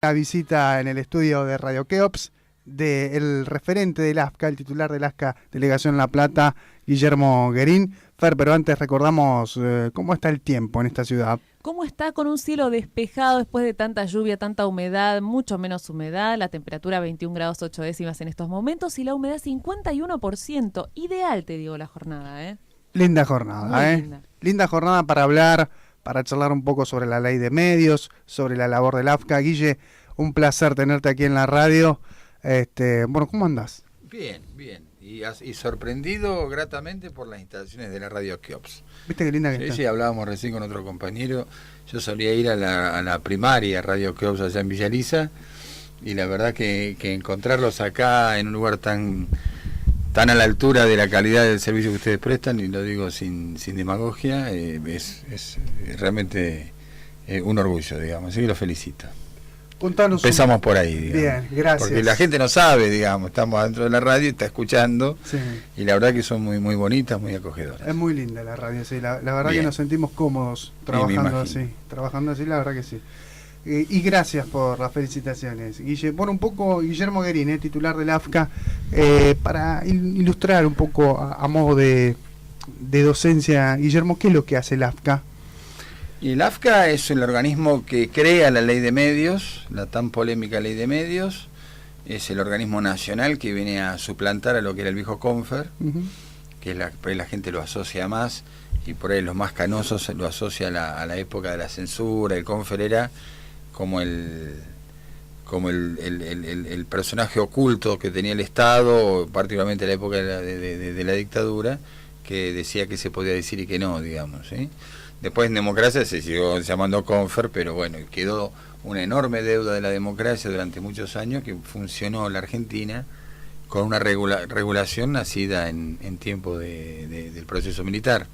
La visita en el estudio de Radio Keops del referente del AFCA, el titular del AFCA Delegación La Plata, Guillermo Guerín. Fer, pero antes recordamos cómo está el tiempo en esta ciudad. ¿Cómo está con un cielo despejado después de tanta lluvia, tanta humedad, mucho menos humedad? La temperatura 21 grados 8 décimas en estos momentos y la humedad 51%. Ideal, te digo, la jornada, ¿eh? Linda jornada, Muy linda. Linda jornada para hablar, para charlar un poco sobre la ley de medios, sobre la labor del AFCA. Guille, un placer tenerte aquí en la radio. Bueno, ¿cómo andás? Bien, bien. Y sorprendido gratamente por las instalaciones de la Radio Keops. ¿Viste qué linda que Sí, está? sí, hablábamos recién con otro compañero. Yo solía ir a la primaria Radio Keops allá en Villa Elisa, y la verdad que encontrarlos acá en un lugar tan a la altura de la calidad del servicio que ustedes prestan, y lo digo sin demagogia, es realmente un orgullo, digamos. Así que los felicito. Contanos. Empezamos por ahí, digamos. Bien, gracias. Porque la gente no sabe, digamos, estamos dentro de la radio y está escuchando, Sí. y la verdad que son muy muy bonitas, muy acogedoras. Es muy linda la radio, sí. La verdad Bien. que nos sentimos cómodos me trabajando imagino. así. Trabajando así, la verdad que sí. Y gracias por las felicitaciones, Guille. Bueno, un poco Guillermo Guerín, titular del AFCA, para ilustrar un poco a modo de docencia. Guillermo, ¿qué es lo que hace el AFCA? Y el AFCA es el organismo que crea la ley de medios, la tan polémica ley de medios. Es el organismo nacional que viene a suplantar a lo que era el viejo Confer, que por ahí la gente lo asocia más, y por ahí los más canosos lo asocia a la época de la censura. El Confer era como el personaje oculto que tenía el Estado, particularmente en la época de la dictadura, que decía que se podía decir y que no, digamos, ¿sí? Después en democracia se siguió llamando Confer, pero bueno, quedó una enorme deuda de la democracia durante muchos años, que funcionó la Argentina con una regulación nacida en tiempo del proceso militar.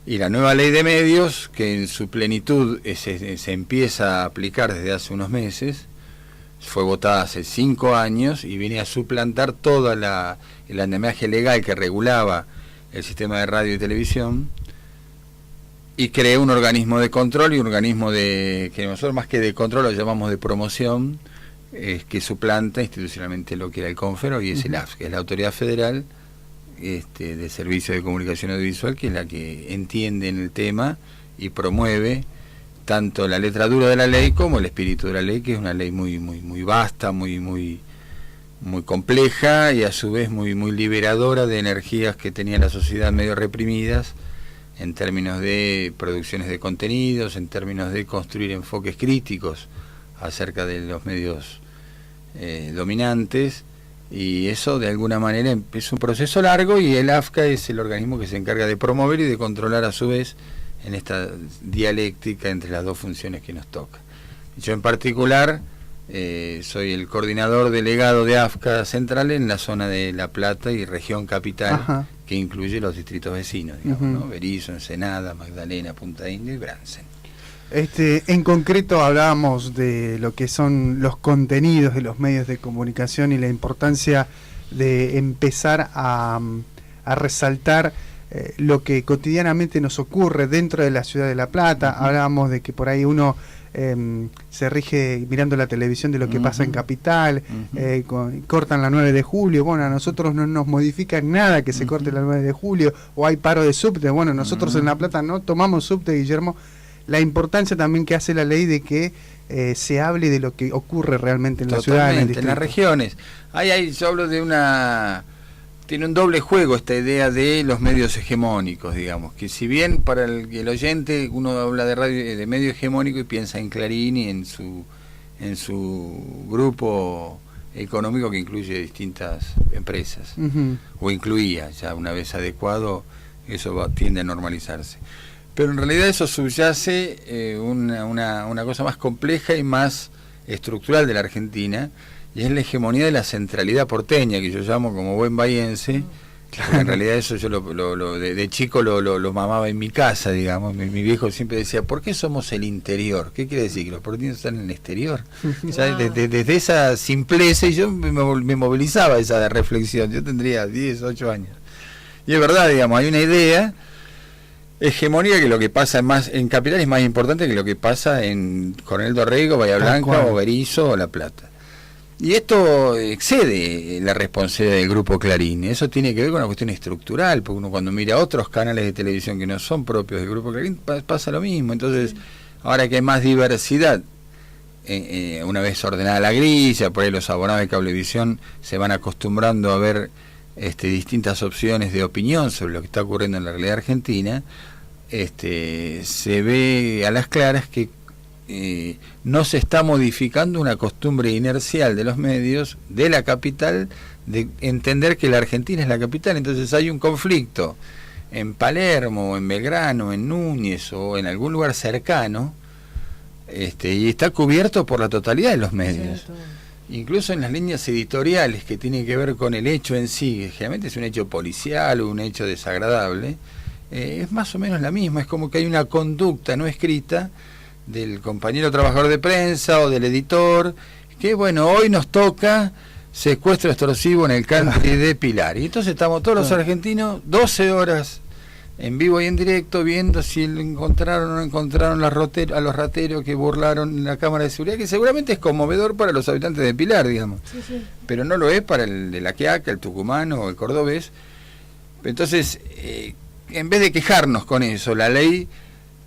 Y la nueva ley de medios, que en su plenitud se empieza a aplicar desde hace unos meses, fue votada hace 5 años y viene a suplantar toda el andamiaje legal que regulaba el sistema de radio y televisión, y creó un organismo de control y un organismo que nosotros más que de control lo llamamos de promoción, que suplanta institucionalmente lo que era el Confer, y es el AFCA, que es la Autoridad Federal de Servicio de Comunicación Audiovisual, que es la que entiende en el tema y promueve tanto la letra dura de la ley como el espíritu de la ley, que es una ley muy muy muy vasta, muy compleja, y a su vez muy liberadora de energías que tenía la sociedad medio reprimidas, en términos de producciones de contenidos, en términos de construir enfoques críticos acerca de los medios dominantes. Y eso de alguna manera es un proceso largo, y el AFCA es el organismo que se encarga de promover y de controlar a su vez en esta dialéctica entre las dos funciones que nos toca. Yo en particular soy el coordinador delegado de AFCA Central en la zona de La Plata y región capital. Ajá. Que incluye los distritos vecinos, digamos, ¿no? Berizo, Ensenada, Magdalena, Punta Indio y Bransen. En concreto hablábamos de lo que son los contenidos de los medios de comunicación y la importancia de empezar a resaltar lo que cotidianamente nos ocurre dentro de la ciudad de La Plata. Hablábamos de que por ahí uno se rige mirando la televisión de lo que pasa en Capital, cortan la 9 de julio, bueno, a nosotros no nos modifican nada que se corte la 9 de julio, o hay paro de subte, bueno, nosotros en La Plata no tomamos subte, Guillermo. La importancia también que hace la ley de que se hable de lo que ocurre realmente en la ciudad, en las regiones. Yo hablo de tiene un doble juego esta idea de los medios hegemónicos, digamos, que si bien para el oyente uno habla de medio hegemónico y piensa en Clarín y en su grupo económico que incluye distintas empresas, o incluía, ya una vez adecuado, eso tiende a normalizarse. Pero en realidad eso subyace una cosa más compleja y más estructural de la Argentina, y es la hegemonía de la centralidad porteña, que yo llamo como buen bahiense. Claro. En realidad eso yo de chico lo mamaba en mi casa, digamos. Mi viejo siempre decía, ¿por qué somos el interior? ¿Qué quiere decir? ¿Que los porteños están en el exterior? O sea, desde esa simpleza, y yo me movilizaba esa reflexión. Yo tendría 10, 8 años. Y es verdad, digamos, hay una idea hegemonía que lo que pasa más en Capital es más importante que lo que pasa en Coronel Dorrego, Bahía Blanca o Berizo o La Plata. Y esto excede la responsabilidad del Grupo Clarín. Eso tiene que ver con una cuestión estructural, porque uno cuando mira otros canales de televisión que no son propios del Grupo Clarín pasa lo mismo. Entonces, ahora que hay más diversidad, una vez ordenada la grilla, por ahí los abonados de Cablevisión se van acostumbrando a ver distintas opciones de opinión sobre lo que está ocurriendo en la realidad argentina, se ve a las claras que no se está modificando una costumbre inercial de los medios de la capital de entender que la Argentina es la capital. Entonces hay un conflicto en Palermo, en Belgrano, en Núñez o en algún lugar cercano, y está cubierto por la totalidad de los medios. Cierto. Incluso en las líneas editoriales que tienen que ver con el hecho en sí, que generalmente es un hecho policial o un hecho desagradable, es más o menos la misma. Es como que hay una conducta no escrita del compañero trabajador de prensa o del editor, que bueno, hoy nos toca secuestro extorsivo en el country de Pilar. Y entonces estamos todos los argentinos 12 horas en vivo y en directo viendo si encontraron o no encontraron a los rateros que burlaron la cámara de seguridad, que seguramente es conmovedor para los habitantes de Pilar, digamos. Sí. Pero no lo es para el de La Quiaca, el tucumano o el cordobés. Entonces, en vez de quejarnos con eso, la ley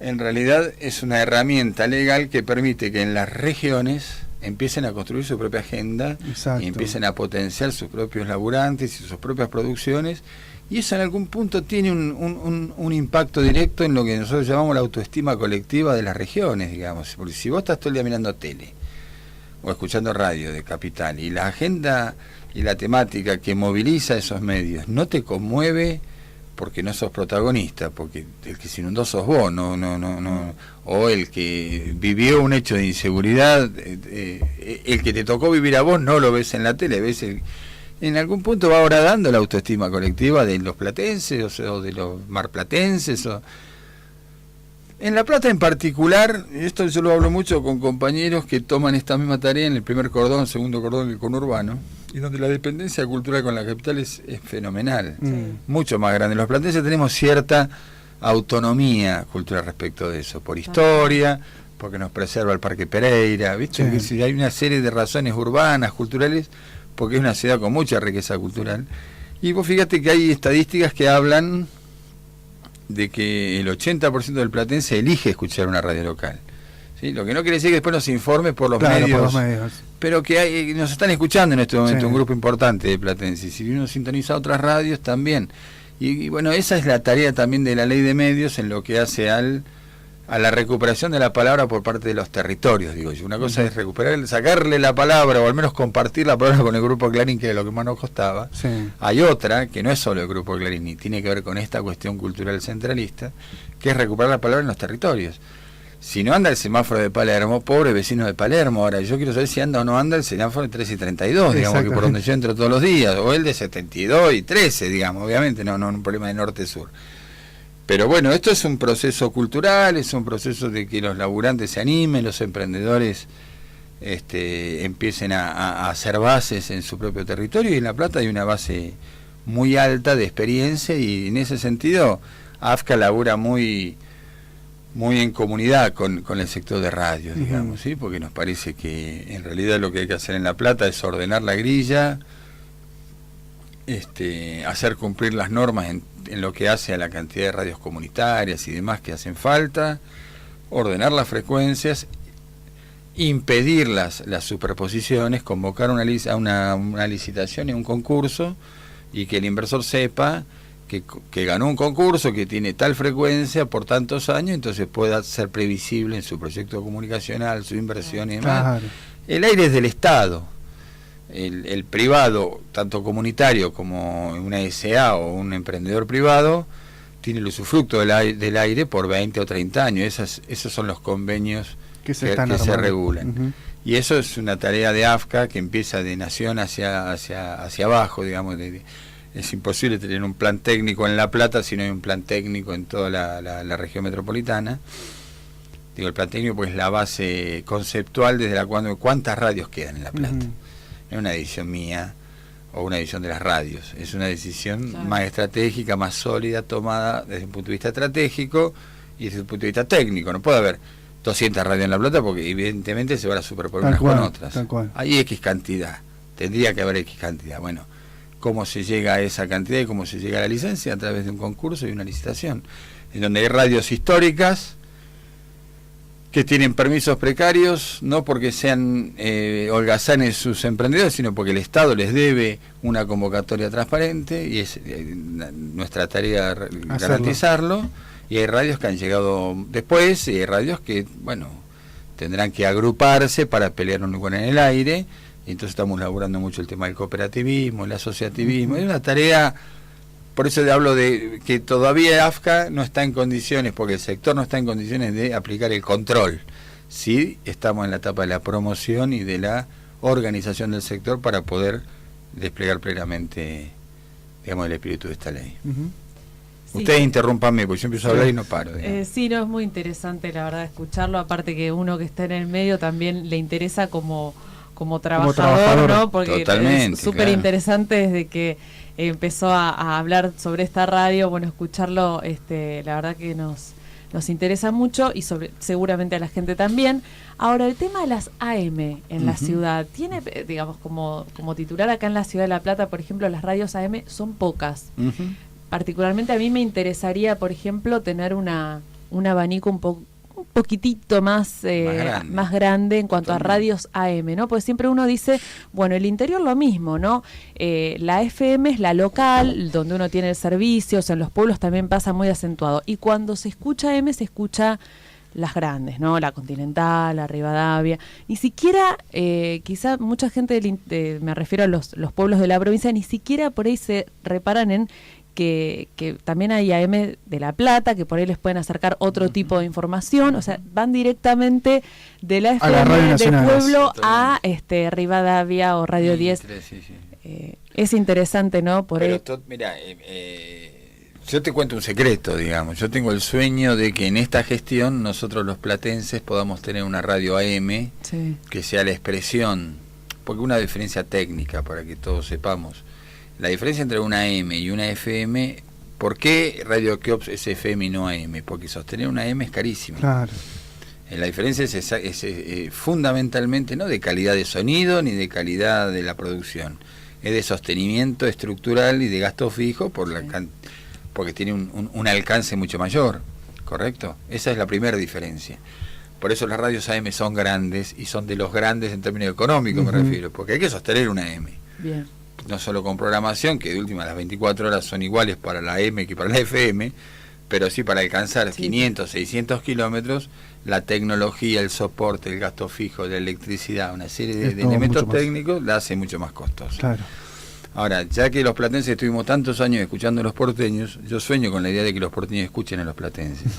en realidad es una herramienta legal que permite que en las regiones empiecen a construir su propia agenda. Exacto. Y empiecen a potenciar sus propios laburantes y sus propias producciones, y eso en algún punto tiene un impacto directo en lo que nosotros llamamos la autoestima colectiva de las regiones, digamos. Porque si vos estás todo el día mirando tele o escuchando radio de Capital y la agenda y la temática que moviliza esos medios no te conmueve, porque no sos protagonista, porque el que se inundó sos vos, no, o el que vivió un hecho de inseguridad, el que te tocó vivir a vos no lo ves en la tele, ves en algún punto va horadando la autoestima colectiva de los platenses o de los marplatenses. En La Plata en particular, esto yo lo hablo mucho con compañeros que toman esta misma tarea en el primer cordón, segundo cordón, el conurbano, y donde la dependencia cultural con la capital es fenomenal, mucho más grande. Los platenses tenemos cierta autonomía cultural respecto de eso, por historia, porque nos preserva el Parque Pereira, ¿viste? Que si hay una serie de razones urbanas, culturales, porque es una ciudad con mucha riqueza cultural. Y vos fíjate que hay estadísticas que hablan de que el 80% del platense elige escuchar una radio local, ¿sí? Lo que no quiere decir que después nos informe por los medios, pero que nos están escuchando en este momento un grupo importante de platenses, y uno sintoniza otras radios también. Y bueno, esa es la tarea también de la ley de medios en lo que hace a la recuperación de la palabra por parte de los territorios, digo yo. Una cosa es recuperar, sacarle la palabra, o al menos compartir la palabra con el Grupo Clarín, que era lo que más nos costaba. Sí. Hay otra, que no es solo el Grupo Clarín, y tiene que ver con esta cuestión cultural centralista, que es recuperar la palabra en los territorios. Si no anda el semáforo de Palermo, pobre vecino de Palermo. Ahora, yo quiero saber si anda o no anda el semáforo de 13 y 32, digamos, que por donde yo entro todos los días, o el de 72 y 13, digamos, obviamente, no un problema de norte-sur. Pero bueno, esto es un proceso cultural, es un proceso de que los laburantes se animen, los emprendedores empiecen a hacer bases en su propio territorio, y en La Plata hay una base muy alta de experiencia, y en ese sentido AFCA labura muy en comunidad con el sector de radio, digamos, ¿sí? Porque nos parece que en realidad lo que hay que hacer en La Plata es ordenar la grilla, hacer cumplir las normas en lo que hace a la cantidad de radios comunitarias y demás que hacen falta, ordenar las frecuencias, impedir las superposiciones, convocar una licitación y un concurso, y que el inversor sepa que ganó un concurso que tiene tal frecuencia por tantos años, entonces pueda ser previsible en su proyecto comunicacional, su inversión y demás. Claro. El aire es del Estado. El privado, tanto comunitario como una SA o un emprendedor privado, tiene el usufructo del aire por 20 o 30 años. Esos son los convenios que se regulan. Y eso es una tarea de AFCA que empieza de nación hacia abajo, digamos. Es imposible tener un plan técnico en La Plata si no hay un plan técnico en toda la región metropolitana. Digo, el plan técnico pues es la base conceptual desde la cual cuántas radios quedan en La Plata. Es una decisión mía, o una división de las radios. Es una decisión más estratégica, más sólida, tomada desde un punto de vista estratégico y desde un punto de vista técnico. No puede haber 200 radios en La Plata porque evidentemente se van a superponer unas con otras. Hay X cantidad, tendría que haber X cantidad. Bueno, ¿cómo se llega a esa cantidad y cómo se llega a la licencia? A través de un concurso y una licitación, en donde hay radios históricas que tienen permisos precarios, no porque sean holgazanes sus emprendedores, sino porque el Estado les debe una convocatoria transparente y es nuestra tarea garantizarlo. Y hay radios que han llegado después, y hay radios que, bueno, tendrán que agruparse para pelear un lugar en el aire, y entonces estamos laburando mucho el tema del cooperativismo, el asociativismo. Es una tarea, por eso hablo de que todavía AFCA no está en condiciones, porque el sector no está en condiciones de aplicar el control. Sí estamos en la etapa de la promoción y de la organización del sector para poder desplegar plenamente, digamos, el espíritu de esta ley. Sí. Ustedes interrúmpanme, porque yo empiezo a hablar y no paro. Sí, no, es muy interesante la verdad escucharlo, aparte que uno que está en el medio también le interesa como trabajador, ¿no? Porque es súper interesante desde que empezó a hablar sobre esta radio, bueno, escucharlo, la verdad que nos interesa mucho y seguramente a la gente también. Ahora, el tema de las AM en la ciudad, tiene, digamos, como titular acá en la ciudad de La Plata, por ejemplo, las radios AM son pocas. Particularmente a mí me interesaría, por ejemplo, tener un abanico un poquitito más grande en cuanto a radios AM, ¿no? Porque siempre uno dice, bueno, el interior lo mismo, ¿no? La FM es la local, donde uno tiene el servicio, o sea, en los pueblos también pasa muy acentuado. Y cuando se escucha AM, se escucha las grandes, ¿no? La Continental, la Rivadavia. Ni siquiera, quizá mucha gente, me refiero a los pueblos de la provincia, ni siquiera por ahí se reparan en que también hay AM de La Plata, que por ahí les pueden acercar otro tipo de información, o sea, van directamente de la FM del pueblo a Rivadavia o Radio 10. Es interesante, ¿no? Mira, yo te cuento un secreto, digamos. Yo tengo el sueño de que en esta gestión nosotros los platenses podamos tener una radio AM que sea la expresión, porque una diferencia técnica para que todos sepamos. La diferencia entre una AM y una FM, ¿por qué Radio Keops es FM y no AM? Porque sostener una AM es carísimo. Claro. La diferencia es fundamentalmente no de calidad de sonido ni de calidad de la producción, es de sostenimiento estructural y de gasto fijo porque tiene un alcance mucho mayor, ¿correcto? Esa es la primera diferencia. Por eso las radios AM son grandes y son de los grandes en términos económicos, me refiero, porque hay que sostener una AM. Bien. No solo con programación, que de última las 24 horas son iguales para la AM que para la FM, pero sí para alcanzar 500, 600 kilómetros, la tecnología, el soporte, el gasto fijo, la electricidad, una serie de elementos técnicos la hace mucho más costosa. Claro. Ahora, ya que los platenses estuvimos tantos años escuchando a los porteños, yo sueño con la idea de que los porteños escuchen a los platenses.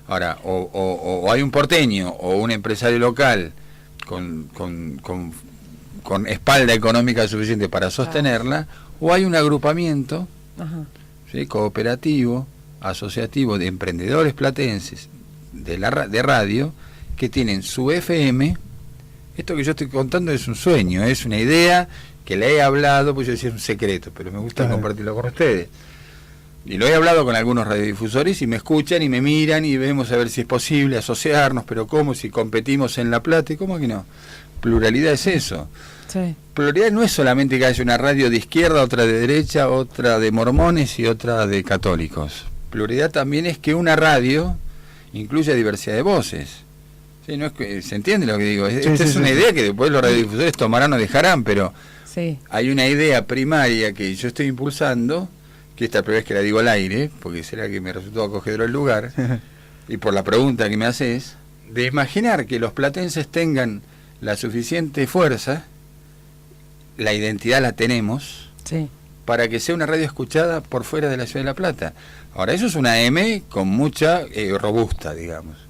Ahora, o hay un porteño o un empresario local con espalda económica suficiente para sostenerla, o hay un agrupamiento cooperativo, asociativo de emprendedores platenses de radio que tienen su FM. Esto que yo estoy contando es un sueño, es una idea que le he hablado, pues yo decía es un secreto, pero me gusta compartirlo con ustedes. Y lo he hablado con algunos radiodifusores y me escuchan y me miran y vemos a ver si es posible asociarnos, pero ¿cómo? Si competimos en La Plata, ¿y cómo que no? Pluralidad es eso. Sí. Pluralidad no es solamente que haya una radio de izquierda, otra de derecha, otra de mormones y otra de católicos. Pluralidad también es que una radio incluya diversidad de voces. ¿Sí? No es que, ¿se entiende lo que digo? Esta es una idea que después los radiodifusores tomarán o dejarán, pero hay una idea primaria que yo estoy impulsando, que esta primera vez que la digo al aire, porque será que me resultó acogedor el lugar, y por la pregunta que me haces, de imaginar que los platenses tengan la suficiente fuerza, la identidad la tenemos, para que sea una radio escuchada por fuera de la ciudad de La Plata. Ahora, eso es una M con mucha robusta, digamos.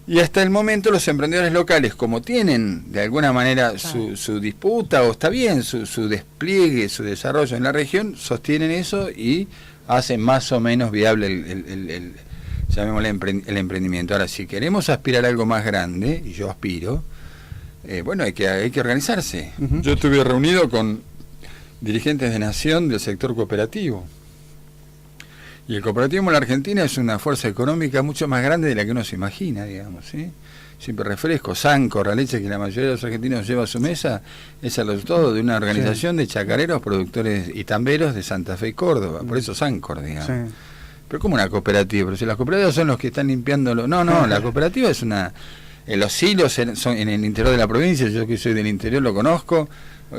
Y hasta el momento los emprendedores locales, como tienen de alguna manera su disputa, o está bien, su despliegue, su desarrollo en la región, sostienen eso y hacen más o menos viable llamémosle el emprendimiento. Ahora, si queremos aspirar a algo más grande, y yo aspiro, bueno, hay que organizarse. Yo estuve reunido con dirigentes de Nación del sector cooperativo. Y el cooperativismo en la Argentina es una fuerza económica mucho más grande de la que uno se imagina, digamos, ¿sí? Siempre refresco, Sancor, la leche que la mayoría de los argentinos lleva a su mesa, es el resultado de una organización de chacareros, productores y tamberos de Santa Fe y Córdoba, por eso Sancor, digamos. Sí. Pero como una cooperativa, pero si las cooperativas son los que están limpiándolo, no, la cooperativa es una, los hilos son en el interior de la provincia, yo que soy del interior lo conozco,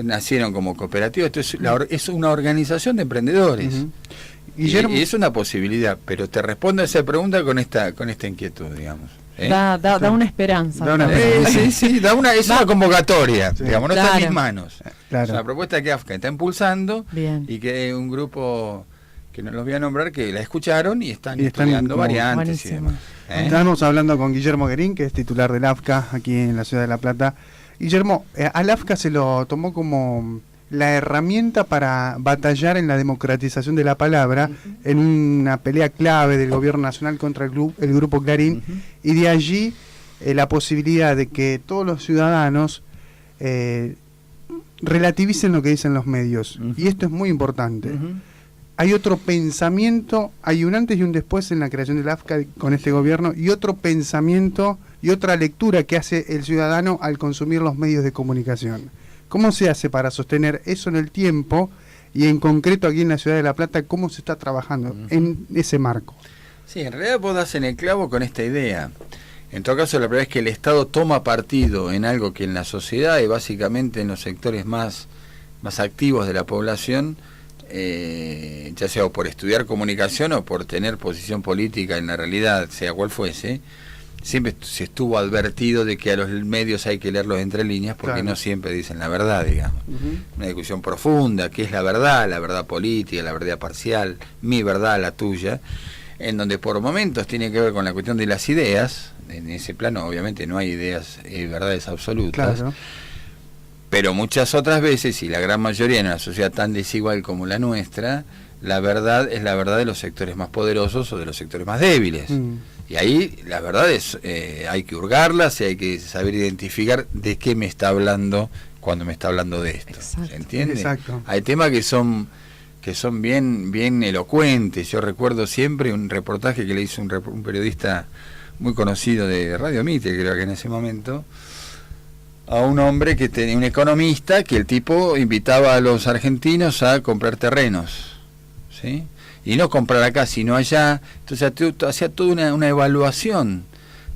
nacieron como cooperativa, esto es una organización de emprendedores. Y es una posibilidad, pero te respondo a esa pregunta con esta inquietud, digamos. Da una esperanza. Es una convocatoria, digamos, no está en mis manos. Claro. Es una propuesta que AFCA está impulsando. Bien. Y que un grupo que no los voy a nombrar que la escucharon y están estudiando variantes y demás. Estábamos hablando con Guillermo Guerín, que es titular del AFCA aquí en la ciudad de La Plata. Guillermo, al AFCA se lo tomó como la herramienta para batallar en la democratización de la palabra, en una pelea clave del gobierno nacional contra el grupo Clarín, y de allí la posibilidad de que todos los ciudadanos relativicen lo que dicen los medios, y esto es muy importante. Hay otro pensamiento, hay un antes y un después en la creación del AFCA con este gobierno, y otro pensamiento y otra lectura que hace el ciudadano al consumir los medios de comunicación. ¿Cómo se hace para sostener eso en el tiempo y en concreto aquí en la ciudad de La Plata, cómo se está trabajando en ese marco? Sí, en realidad vos das en el clavo con esta idea. En todo caso, la verdad es que el Estado toma partido en algo que en la sociedad y básicamente en los sectores más activos de la población, ya sea por estudiar comunicación o por tener posición política en la realidad, sea cual fuese, siempre se estuvo advertido de que a los medios hay que leerlos entre líneas porque no siempre dicen la verdad, digamos. Una discusión profunda, ¿qué es la verdad política, la verdad parcial, mi verdad, la tuya, en donde por momentos tiene que ver con la cuestión de las ideas. En ese plano obviamente no hay ideas y verdades absolutas, pero muchas otras veces, y la gran mayoría en una sociedad tan desigual como la nuestra, la verdad es la verdad de los sectores más poderosos o de los sectores más débiles. Y ahí la verdad es, hay que hurgarlas y hay que saber identificar de qué me está hablando cuando me está hablando de esto. Exacto. ¿Se entiende? Exacto. Hay temas que son bien elocuentes. Yo recuerdo siempre un reportaje que le hizo un periodista muy conocido de Radio Mitre, creo que en ese momento, a un hombre que tenía un economista, que el tipo invitaba a los argentinos a comprar terrenos, ¿sí? Y no comprar acá, sino allá. Entonces hacía toda una evaluación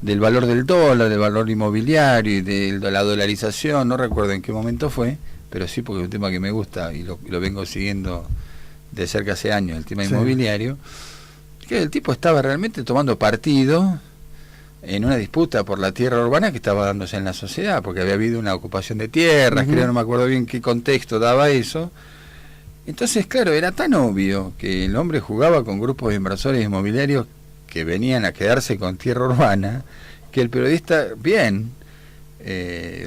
del valor del dólar, del valor inmobiliario y de la dolarización. No recuerdo en qué momento fue, pero sí, porque es un tema que me gusta y lo vengo siguiendo de cerca hace años, el tema inmobiliario. Que el tipo estaba realmente tomando partido en una disputa por la tierra urbana que estaba dándose en la sociedad, porque había habido una ocupación de tierras, creo, no me acuerdo bien qué contexto daba eso. Entonces, claro, era tan obvio que el hombre jugaba con grupos de inversores inmobiliarios que venían a quedarse con tierra urbana, que el periodista,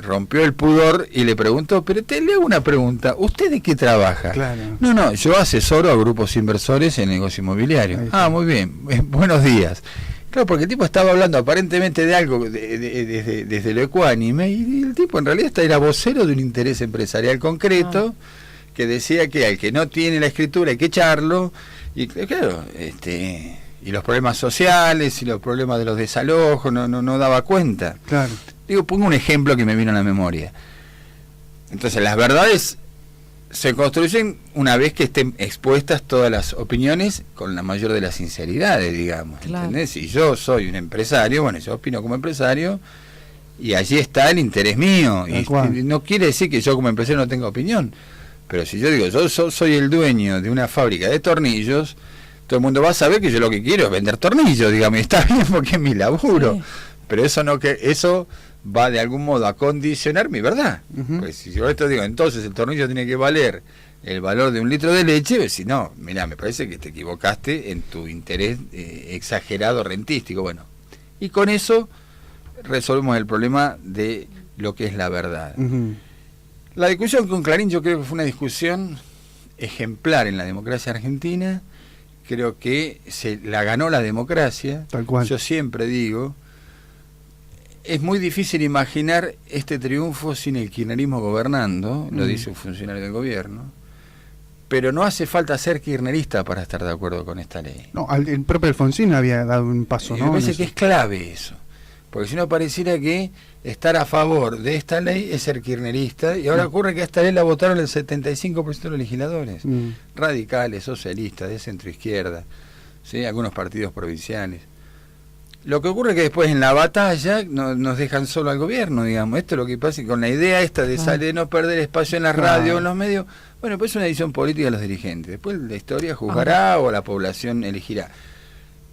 rompió el pudor y le preguntó, pero le hago una pregunta, ¿usted de qué trabaja? Claro. No, yo asesoro a grupos inversores en negocio inmobiliario. Muy bien, buenos días. Claro, porque el tipo estaba hablando aparentemente de algo desde lo ecuánime, y el tipo en realidad era vocero de un interés empresarial concreto, que decía que al que no tiene la escritura hay que echarlo, y claro, y los problemas sociales y los problemas de los desalojos no daba cuenta. Claro. Digo, pongo un ejemplo que me vino a la memoria. Entonces, las verdades se construyen una vez que estén expuestas todas las opiniones con la mayor de las sinceridades, digamos. ¿Entendés? Si yo soy un empresario, bueno, yo opino como empresario, y allí está el interés mío. Y no quiere decir que yo como empresario no tenga opinión. Pero si yo digo, yo soy el dueño de una fábrica de tornillos, todo el mundo va a saber que yo lo que quiero es vender tornillos, digamos, y está bien porque es mi laburo. Sí. Pero eso va de algún modo a condicionar mi verdad. Pues si yo esto digo, entonces el tornillo tiene que valer el valor de 1 litro de leche, pues si no, mirá, me parece que te equivocaste en tu interés exagerado rentístico. Bueno, y con eso resolvemos el problema de lo que es la verdad. La discusión con Clarín yo creo que fue una discusión ejemplar en la democracia argentina. Creo que se la ganó la democracia. Tal cual. Yo siempre digo, es muy difícil imaginar este triunfo sin el kirchnerismo gobernando, lo dice un funcionario del gobierno, pero no hace falta ser kirchnerista para estar de acuerdo con esta ley. No, el propio Alfonsín había dado un paso, ¿no? Me parece que es clave eso, porque si no pareciera que estar a favor de esta ley es ser kirchnerista, y ahora ocurre que esta ley la votaron el 75% de los legisladores, radicales, socialistas, de centro-izquierda, ¿sí? Algunos partidos provinciales. Lo que ocurre es que después en la batalla nos dejan solo al gobierno, digamos. Esto es lo que pasa, y con la idea esta de no perder espacio en la radio, en los medios, bueno, pues es una decisión política de los dirigentes. Después la historia juzgará o la población elegirá.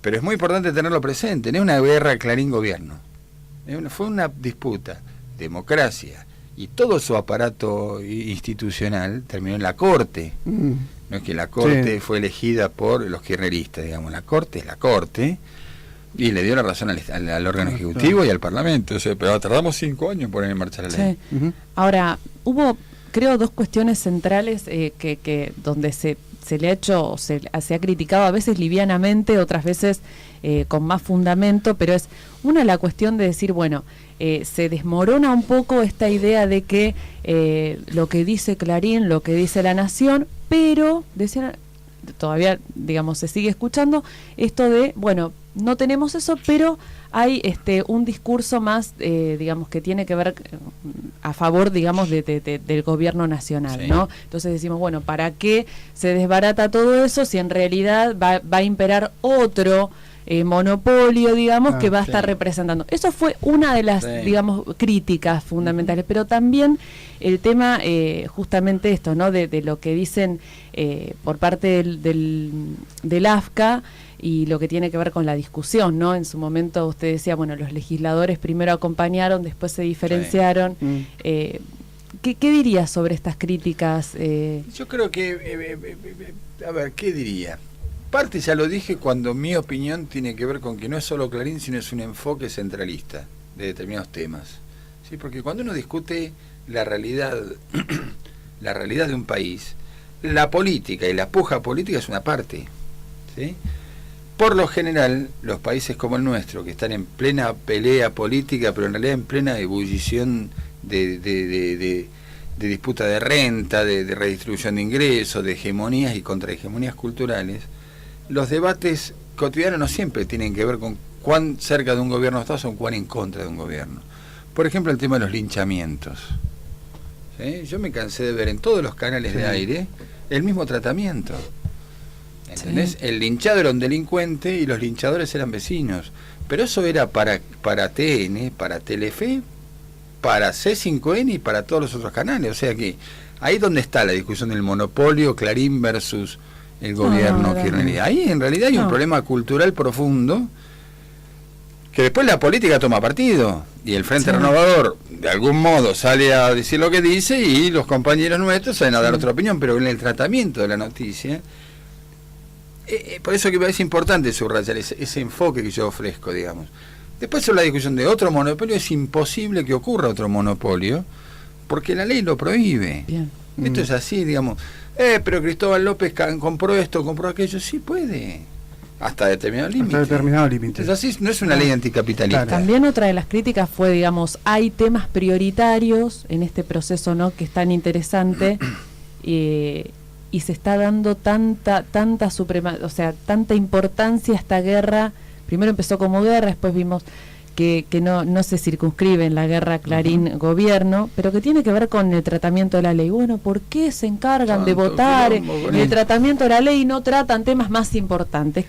Pero es muy importante tenerlo presente, no es una guerra Clarín-gobierno. Fue una disputa, democracia, y todo su aparato institucional terminó en la Corte. No es que la Corte fue elegida por los kirchneristas, digamos, la Corte es la Corte, y le dio la razón al órgano ejecutivo y al Parlamento. O sea, pero tardamos 5 años en poner en marcha la ley. Ahora, hubo, creo, 2 cuestiones centrales que donde se le ha hecho, o se ha criticado a veces livianamente, otras veces con más fundamento, pero es una, la cuestión de decir, bueno, se desmorona un poco esta idea de que lo que dice Clarín, lo que dice La Nación, pero decían, todavía, digamos, se sigue escuchando esto de, bueno, no tenemos eso, pero hay un discurso más, digamos, que tiene que ver a favor, digamos, del gobierno nacional, ¿no? Entonces decimos, bueno, ¿para qué se desbarata todo eso si en realidad va a imperar otro monopolio, digamos, que va a estar representando? Eso fue una de las, digamos, críticas fundamentales, pero también el tema, justamente esto, ¿no? De lo que dicen por parte del AFCA, y lo que tiene que ver con la discusión, ¿no? En su momento usted decía, bueno, los legisladores primero acompañaron, después se diferenciaron. ¿Qué diría sobre estas críticas? Yo creo que, a ver, ¿qué diría? Parte ya lo dije cuando mi opinión tiene que ver con que no es solo Clarín, sino es un enfoque centralista de determinados temas. ¿Sí? Porque cuando uno discute la realidad de un país, la política y la puja política es una parte, ¿sí? Por lo general, los países como el nuestro, que están en plena pelea política, pero en realidad en plena ebullición de disputa de renta, de redistribución de ingresos, de hegemonías y contrahegemonías culturales, los debates cotidianos no siempre tienen que ver con cuán cerca de un gobierno estás o cuán en contra de un gobierno. Por ejemplo, el tema de los linchamientos. ¿Sí? Yo me cansé de ver en todos los canales de aire el mismo tratamiento. ¿Entendés? Sí. El linchado era un delincuente y los linchadores eran vecinos. Pero eso era para TN, para Telefe, para C5N y para todos los otros canales. O sea que ahí donde está la discusión del monopolio Clarín versus el gobierno kirchnerista. Ahí en realidad hay un problema cultural profundo, que después la política toma partido y el Frente Renovador de algún modo sale a decir lo que dice y los compañeros nuestros salen a dar otra opinión, pero en el tratamiento de la noticia, por eso que me parece importante subrayar ese enfoque que yo ofrezco, digamos. Después sobre la discusión de otro monopolio, es imposible que ocurra otro monopolio porque la ley lo prohíbe. Esto es así, digamos. Pero Cristóbal López compró esto, compró aquello. Sí puede, hasta determinado límite. Hasta determinado límite. Es así, no es una ley anticapitalista. También otra de las críticas fue, digamos, hay temas prioritarios en este proceso, ¿no?, que es tan interesante y se está dando tanta tanta importancia a esta guerra. Primero empezó como guerra, después vimos que no se circunscribe en la guerra Clarín-gobierno, pero que tiene que ver con el tratamiento de la ley. Bueno, ¿por qué se encargan de votar el tratamiento de la ley y no tratan temas más importantes?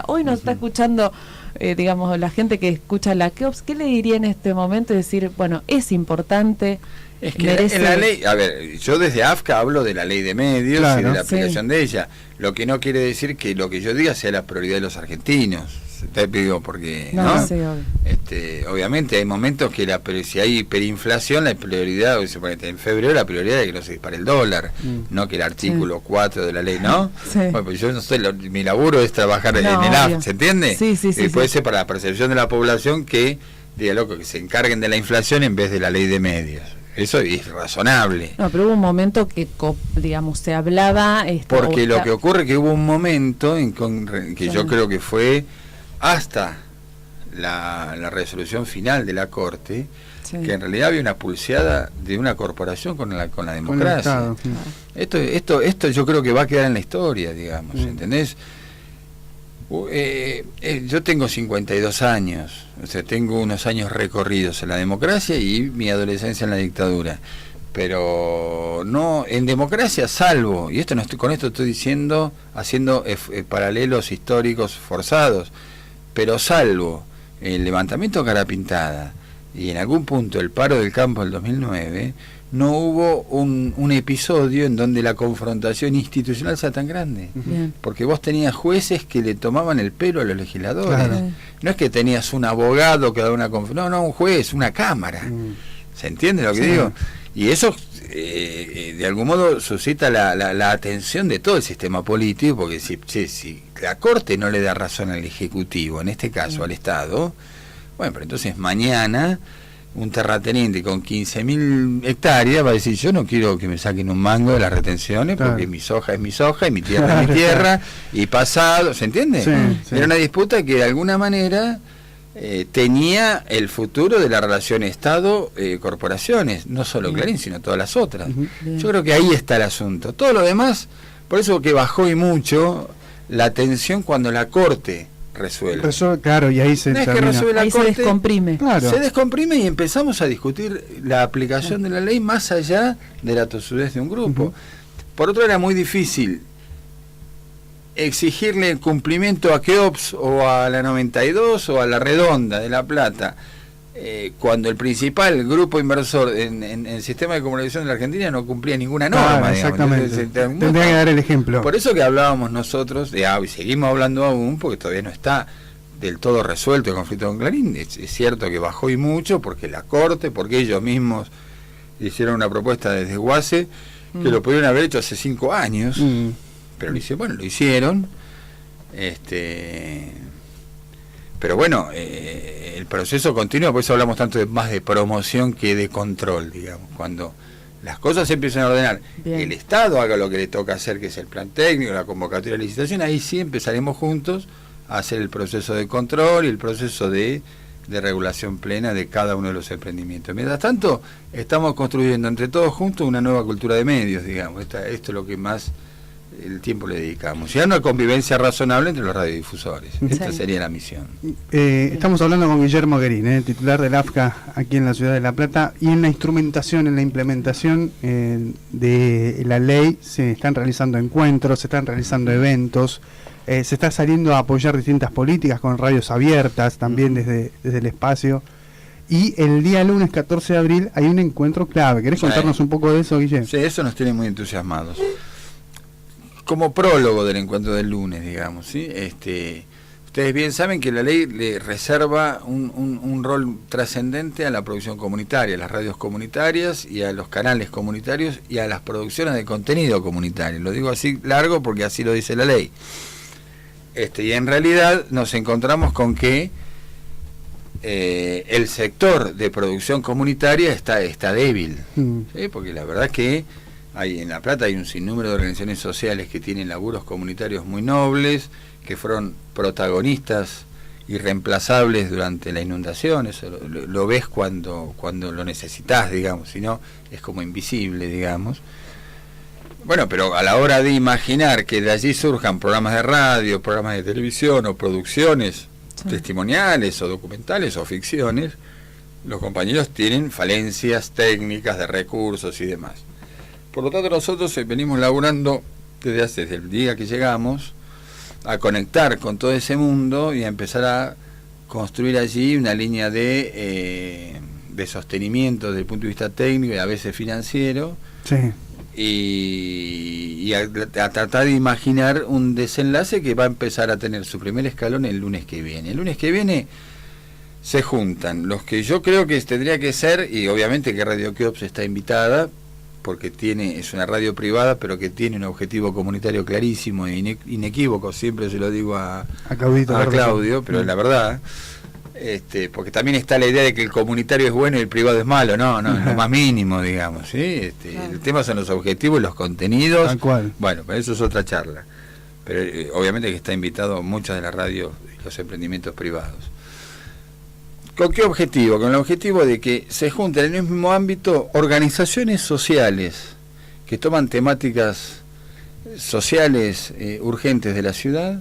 Hoy nos está escuchando, digamos, la gente que escucha la KEOPS, ¿qué le diría en este momento? Decir, bueno, es importante. Es que en la ley, a ver, yo desde AFCA hablo de la ley de medios y de la aplicación de ella, lo que no quiere decir que lo que yo diga sea la prioridad de los argentinos. Te digo porque obviamente hay momentos que si hay hiperinflación, la prioridad, en febrero la prioridad es que no se dispare el dólar, no que el artículo 4 de la ley, ¿no? Bueno, pues yo no sé, mi laburo es trabajar en el AFCA, ¿se entiende? Puede ser para la percepción de la población que diga loco, que se encarguen de la inflación en vez de la ley de medios. Eso es razonable. No, pero hubo un momento que, digamos, se hablaba... Porque lo que ocurre es que hubo un momento que yo creo que fue hasta la resolución final de la Corte, Sí. que en realidad había una pulseada de una corporación con la democracia. Esto yo creo que va a quedar en la historia, digamos, ¿entendés? Yo tengo 52 años, o sea, tengo unos años recorridos en la democracia y mi adolescencia en la dictadura, pero no en democracia, salvo, y esto no estoy, con esto estoy diciendo, haciendo paralelos históricos forzados, pero salvo el levantamiento de Cara Pintada y en algún punto el paro del campo del 2009, no hubo un episodio en donde la confrontación institucional sea tan grande. Bien. Porque vos tenías jueces que le tomaban el pelo a los legisladores. Claro. No es que tenías un abogado que daba una un juez, una cámara. ¿Se entiende lo que digo? Y eso, de algún modo, suscita la atención de todo el sistema político, porque si la Corte no le da razón al Ejecutivo, en este caso al Estado, bueno, pero entonces mañana un terrateniente con 15.000 hectáreas va a decir, yo no quiero que me saquen un mango de las retenciones, porque mi soja es mi soja y mi tierra es mi tierra, y pasado, ¿se entiende? Sí. Era una disputa que de alguna manera tenía el futuro de la relación Estado-corporaciones, no solo Clarín, sino todas las otras. Yo creo que ahí está el asunto. Todo lo demás, por eso que bajó y mucho la tensión cuando la Corte resuelve. Claro, y ahí se No es que termina. resuelve la Ahí Corte, se descomprime. Claro. se descomprime y empezamos a discutir la aplicación de la ley más allá de la tosudez de un grupo. Por otro, era muy difícil exigirle el cumplimiento a Keops o a la 92 o a la Redonda de La Plata, cuando el principal grupo inversor en el sistema de comunicación de la Argentina no cumplía ninguna norma. Claro, exactamente. Tendría que dar el ejemplo. Por eso que hablábamos nosotros, y seguimos hablando aún, porque todavía no está del todo resuelto el conflicto con Clarín. Es cierto que bajó y mucho, porque la Corte, porque ellos mismos hicieron una propuesta desde UASE, que lo pudieron haber hecho hace 5 años, pero lo hicieron. Pero bueno, el proceso continúa, por eso hablamos tanto más de promoción que de control, digamos. Cuando las cosas se empiezan a ordenar, el Estado haga lo que le toca hacer, que es el plan técnico, la convocatoria de licitación, ahí sí empezaremos juntos a hacer el proceso de control y el proceso de regulación plena de cada uno de los emprendimientos. Mientras tanto, estamos construyendo entre todos juntos una nueva cultura de medios, digamos. Esto es lo que más el tiempo le dedicamos. Ya una convivencia razonable entre los radiodifusores. Esta sería la misión. Estamos hablando con Guillermo Guerín, titular del AFCA aquí en la ciudad de La Plata, y en la instrumentación, en la implementación de la ley se están realizando encuentros, se están realizando eventos, se está saliendo a apoyar distintas políticas con radios abiertas también desde el espacio. Y el día lunes 14 de abril hay un encuentro clave. ¿Querés contarnos un poco de eso, Guillermo? Sí, eso nos tiene muy entusiasmados. Como prólogo del encuentro del lunes, digamos, ¿sí? Ustedes bien saben que la ley le reserva un rol trascendente a la producción comunitaria, a las radios comunitarias y a los canales comunitarios y a las producciones de contenido comunitario. Lo digo así largo porque así lo dice la ley. Y en realidad nos encontramos con que el sector de producción comunitaria está débil, ¿sí? Porque la verdad es que en La Plata hay un sinnúmero de organizaciones sociales que tienen laburos comunitarios muy nobles, que fueron protagonistas irreemplazables durante la inundación. Eso lo ves cuando lo necesitas, digamos, si no es como invisible, digamos. Bueno, pero a la hora de imaginar que de allí surjan programas de radio, programas de televisión o producciones testimoniales o documentales o ficciones, los compañeros tienen falencias técnicas de recursos y demás. Por lo tanto, nosotros venimos laburando desde el día que llegamos a conectar con todo ese mundo y a empezar a construir allí una línea de sostenimiento desde el punto de vista técnico y a veces financiero, y a tratar de imaginar un desenlace que va a empezar a tener su primer escalón el lunes que viene. El lunes que viene se juntan los que yo creo que tendría que ser, y obviamente que Radio Keops está invitada, porque es una radio privada, pero que tiene un objetivo comunitario clarísimo e inequívoco, siempre se lo digo a Claudio, pero es la verdad, porque también está la idea de que el comunitario es bueno y el privado es malo, no, es lo más mínimo, digamos, ¿sí? El tema son los objetivos y los contenidos. Tal cual. Bueno, pero eso es otra charla, pero obviamente que está invitado a muchas de las radios y los emprendimientos privados. ¿Con qué objetivo? Con el objetivo de que se junten en el mismo ámbito organizaciones sociales que toman temáticas sociales urgentes de la ciudad,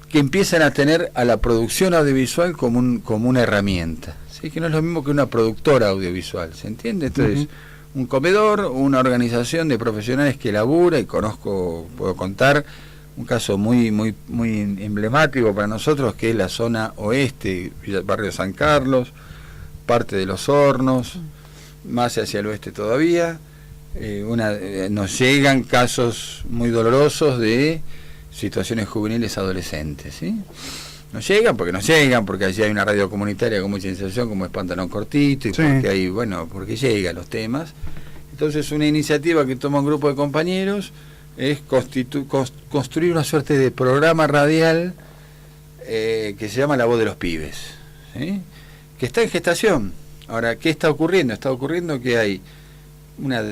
que empiezan a tener a la producción audiovisual como una herramienta, ¿sí? Que no es lo mismo que una productora audiovisual, ¿se entiende? Entonces, un comedor, una organización de profesionales que labura, y puedo contar un caso muy emblemático para nosotros, que es la zona oeste, barrio San Carlos, parte de Los Hornos, más hacia el oeste todavía. Nos llegan casos muy dolorosos de situaciones juveniles adolescentes, ¿sí? Nos llegan, porque allí hay una radio comunitaria con mucha inserción, como es Pantalón Cortito, y sí, porque llegan los temas. Entonces, una iniciativa que toma un grupo de compañeros es construir una suerte de programa radial que se llama La Voz de los Pibes, ¿sí? Que está en gestación. Ahora, ¿qué está ocurriendo? Está ocurriendo que hay una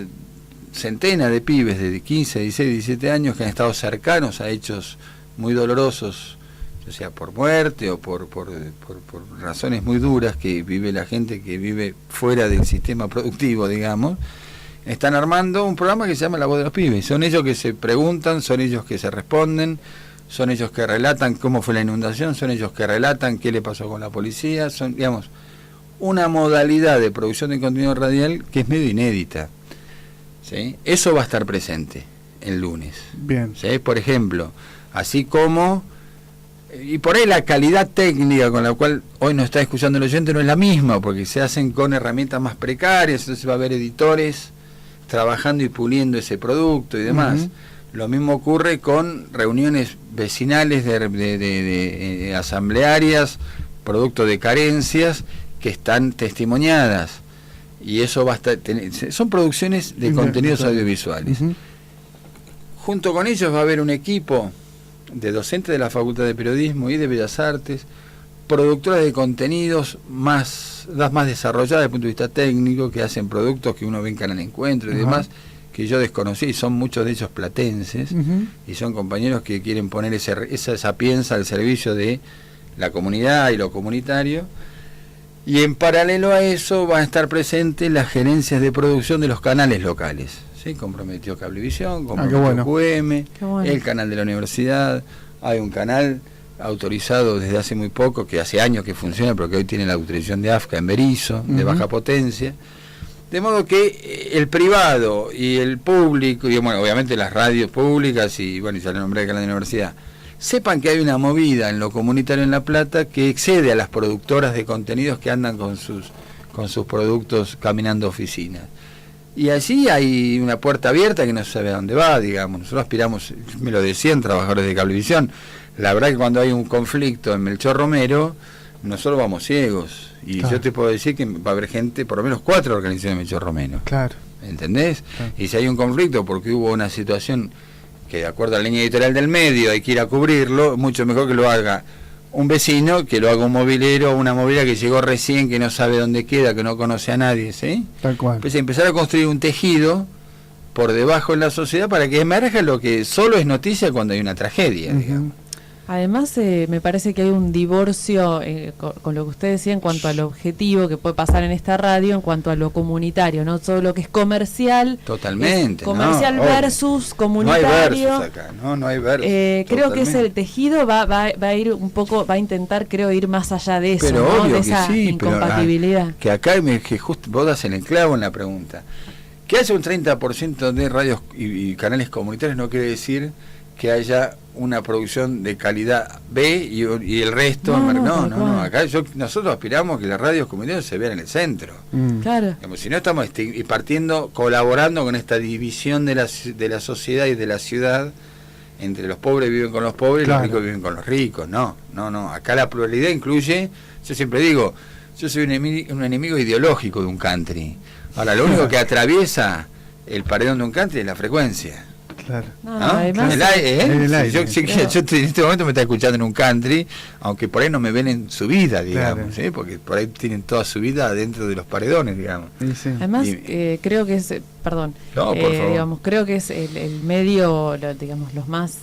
centena de pibes de 15, 16, 17 años que han estado cercanos a hechos muy dolorosos, o sea, por muerte o por razones muy duras que vive la gente que vive fuera del sistema productivo, digamos. Están armando un programa que se llama La Voz de los Pibes. Son ellos que se preguntan, son ellos que se responden, son ellos que relatan cómo fue la inundación, son ellos que relatan qué le pasó con la policía, son, digamos, una modalidad de producción de contenido radial que es medio inédita, ¿sí? Eso va a estar presente el lunes. Bien. ¿Sí? Por ejemplo, así como, y por ahí la calidad técnica con la cual hoy nos está escuchando el oyente no es la misma, porque se hacen con herramientas más precarias, entonces va a haber editores trabajando y puliendo ese producto y demás. Lo mismo ocurre con reuniones vecinales de asamblearias, producto de carencias que están testimoniadas, y eso va a estar, son producciones de contenidos audiovisuales. Junto con ellos va a haber un equipo de docentes de la Facultad de Periodismo y de Bellas Artes, productoras de contenidos más desarrolladas desde el punto de vista técnico, que hacen productos que uno ve en Canal Encuentro y demás, que yo desconocí, y son muchos de ellos platenses, y son compañeros que quieren poner esa sapienza al servicio de la comunidad y lo comunitario. Y en paralelo a eso van a estar presentes las gerencias de producción de los canales locales, ¿sí? Comprometió Cablevisión, comprometió QM, el canal de la universidad. Hay un canal autorizado desde hace muy poco, que hace años que funciona, pero que hoy tiene la autorización de AFCA en Berizo, de baja potencia. De modo que el privado y el público, y bueno, obviamente las radios públicas, y bueno, ya le nombré el canal de la universidad, sepan que hay una movida en lo comunitario en La Plata que excede a las productoras de contenidos que andan con sus productos caminando oficinas. Y allí hay una puerta abierta que no se sabe a dónde va, digamos. Nosotros aspiramos, me lo decían trabajadores de Cablevisión, la verdad que cuando hay un conflicto en Melchor Romero, nosotros vamos ciegos. Y yo te puedo decir que va a haber gente, por lo menos 4 organizaciones de Melchor Romero. Claro. ¿Entendés? Y si hay un conflicto porque hubo una situación que de acuerdo a la línea editorial del medio hay que ir a cubrirlo, mucho mejor que lo haga un vecino, que lo haga un movilero, una movilera que llegó recién, que no sabe dónde queda, que no conoce a nadie, ¿sí? Tal cual. Pues empezar a construir un tejido por debajo en la sociedad para que emerja lo que solo es noticia cuando hay una tragedia, digamos. Además, me parece que hay un divorcio con lo que usted decía en cuanto al objetivo que puede pasar en esta radio, en cuanto a lo comunitario, ¿no? Todo lo que es comercial. Totalmente. Comercial versus comunitario. No hay versus acá, no hay versus. Creo que ese tejido va a ir un poco, va a intentar, creo, ir más allá de eso, pero ¿no? obvio De que esa sí, incompatibilidad. Pero, que acá que justo vos das en el clavo en la pregunta. Que haya un 30% de radios y canales comunitarios no quiere decir que haya una producción de calidad B y el resto no, acá nosotros aspiramos que las radios comunitarias se vean en el centro. Claro. Digamos, si no estamos colaborando con esta división de la sociedad y de la ciudad, entre los pobres viven con los pobres y los ricos viven con los ricos. No, acá la pluralidad incluye, yo siempre digo, yo soy un enemigo ideológico de un country. Ahora, lo único que atraviesa el paredón de un country es la frecuencia. Claro. Además, el aire. Yo en este momento me está escuchando en un country, aunque por ahí no me ven en su vida, digamos, ¿sí? Porque por ahí tienen toda su vida dentro de los paredones, digamos. Además, creo que perdón, No, por favor. digamos, creo que es el medio, digamos, los más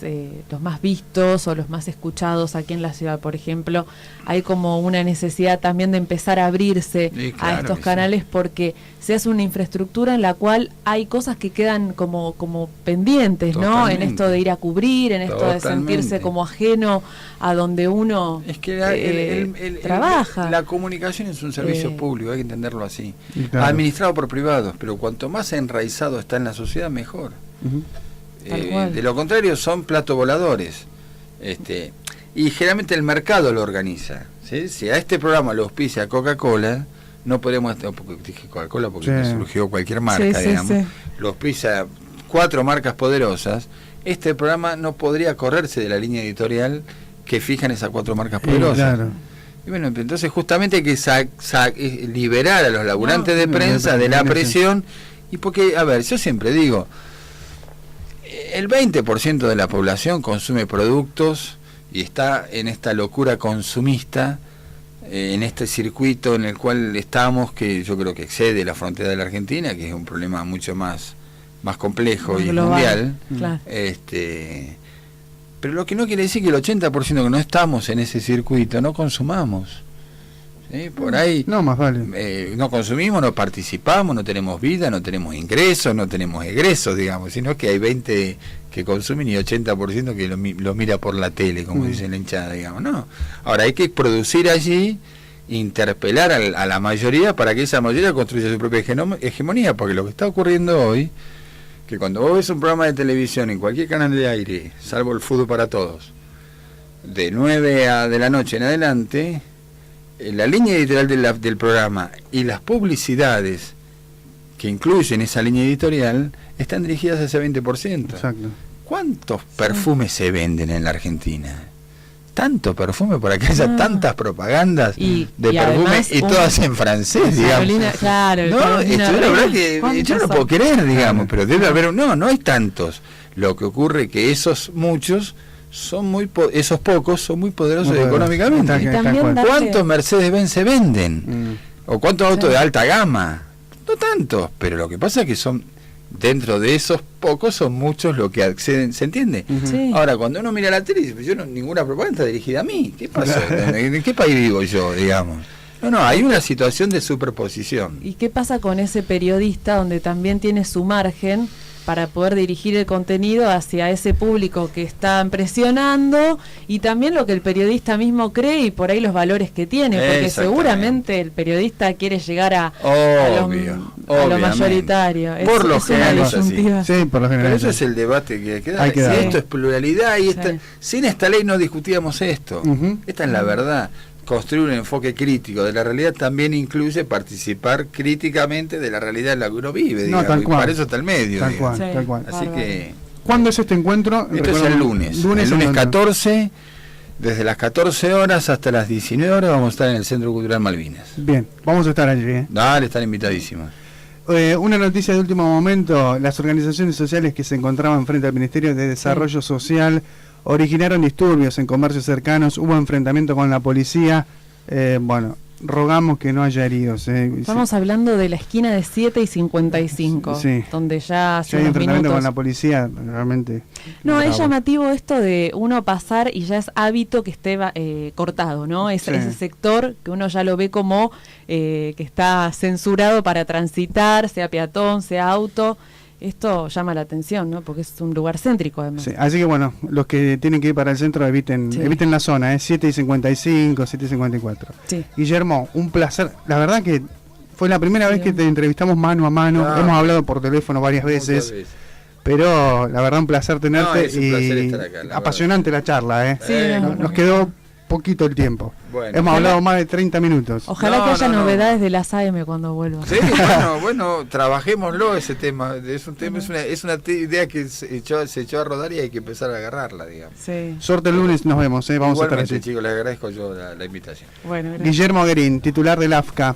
vistos o los más escuchados aquí en la ciudad, por ejemplo. Hay como una necesidad también de empezar a abrirse Sí, claro a estos que canales porque se hace una infraestructura en la cual hay cosas que quedan como pendientes, ¿no? Totalmente. En esto de ir a cubrir, en esto de Totalmente. sentirse como ajeno a donde uno Es que trabaja. la comunicación es un servicio público, hay que entenderlo así. Claro. Administrado por privados, pero cuanto más enraizado está en la sociedad, mejor. Ujú. Tal cual. De lo contrario, son platos voladores. Y generalmente el mercado lo organiza. ¿Sí? Si a este programa lo auspicia Coca-Cola, no podemos, porque dije Coca-Cola porque Sí. surgió cualquier marca, Sí, digamos, sí. lo auspicia 4 marcas poderosas, este programa no podría correrse de la línea editorial que fijan esas 4 marcas poderosas. Claro. Y bueno, entonces justamente hay que liberar a los laburantes de No, prensa de la presión, y porque, a ver, yo siempre digo, el 20% de la población consume productos y está en esta locura consumista, en este circuito en el cual estamos, que yo creo que excede la frontera de la Argentina, que es un problema mucho más complejo y Global, mundial. claro. Pero lo que no quiere decir que el 80% que no estamos en ese circuito no consumamos. ¿Sí? Por ahí No, más vale. no consumimos, no participamos, no tenemos vida, no tenemos ingresos, no tenemos egresos, digamos, sino que hay 20 que consumen y 80% que lo mira por la tele, como dice la hinchada, digamos. No. Ahora hay que producir allí, interpelar a la mayoría para que esa mayoría construya su propia hegemonía, porque lo que está ocurriendo hoy, que cuando vos ves un programa de televisión en cualquier canal de aire, salvo el Fútbol para Todos, de 9 de la noche en adelante, la línea editorial del programa y las publicidades que incluyen esa línea editorial están dirigidas a ese 20%. Exacto. ¿Cuántos perfumes se venden en la Argentina? Tanto perfume para que haya tantas propagandas Y de además perfume y todas en francés, digamos. Carolina, claro, No, Carolina esto la verdad Herrera, que yo no lo ¿cuántos puedo son? creer, digamos, pero debe haber, no hay tantos. Lo que ocurre es que esos muchos son esos pocos son muy poderosos Muy poderosos. económicamente. Tal Y también cual. darte- ¿Cuántos Mercedes-Benz se venden? ¿O cuántos autos de alta gama? No tantos, pero lo que pasa es que son, dentro de esos pocos, son muchos los que acceden, ¿se entiende? Ujú. Sí. Ahora, cuando uno mira la tele, dice, yo ninguna propaganda está dirigida a mí. ¿Qué pasó? ¿En qué país vivo yo, digamos? No, hay una situación de superposición. ¿Y qué pasa con ese periodista donde también tiene su margen para poder dirigir el contenido hacia ese público que están presionando y también lo que el periodista mismo cree y por ahí los valores que tiene? Porque Exactamente. seguramente el periodista quiere llegar a lo Obviamente. mayoritario. Por lo es general una es así. disyuntiva. Sí, por lo general. Pero eso es el debate que hay que dar. Hay que Si darlo. esto es pluralidad y Sí. sin esta ley no discutíamos esto. Ujú. Esta es la verdad. Construir un enfoque crítico de la realidad también incluye participar críticamente de la realidad en la que uno vive, No, digamos, tal y cual. para eso está el medio. Tal digamos. cual, Sí. tal cual. Así Bárbaro. que ¿Cuándo es este encuentro? esto es Recordamos, el lunes. El lunes encuentro. 14, desde las 14 horas hasta las 19 horas vamos a estar en el Centro Cultural Malvinas. Bien, vamos a estar allí. Dale, están invitadísimos. Una noticia de último momento: las organizaciones sociales que se encontraban frente al Ministerio de Desarrollo Social originaron disturbios en comercios cercanos, hubo enfrentamiento con la policía. Bueno, rogamos que no haya heridos. Estamos hablando de la esquina de 7 y 55, Sí. donde ya hace Si hay unos enfrentamiento minutos... con la policía, realmente. No, es bravo. llamativo esto de uno pasar y ya es hábito que esté cortado, ¿no? Sí. Ese sector que uno ya lo ve como que está censurado para transitar, sea peatón, sea auto. Esto llama la atención, ¿no? Porque es un lugar céntrico, además. Sí, así que bueno, los que tienen que ir para el centro eviten Sí. eviten la zona, 7 y 55, 7 y 54. Sí. Guillermo, un placer. La verdad que fue la primera vez que te entrevistamos mano a mano. Ah. Hemos hablado por teléfono varias veces, pero la verdad un placer tenerte No, es un placer y estar acá, la apasionante la charla. Sí, no, Nos quedó poquito el tiempo. Bueno. Hemos Ojalá- hablado más de 30 minutos. Ojalá No, que haya no, no. novedades de las AM cuando vuelva. Sí, bueno, trabajémoslo ese tema. Es un tema, es una idea que se echó a rodar y hay que empezar a agarrarla, digamos. Sí. Suerte el lunes, nos vemos. Vamos a estar Igualmente, allí. chicos, les agradezco yo la invitación. Bueno, gracias. Guillermo Guerín, titular del AFCA,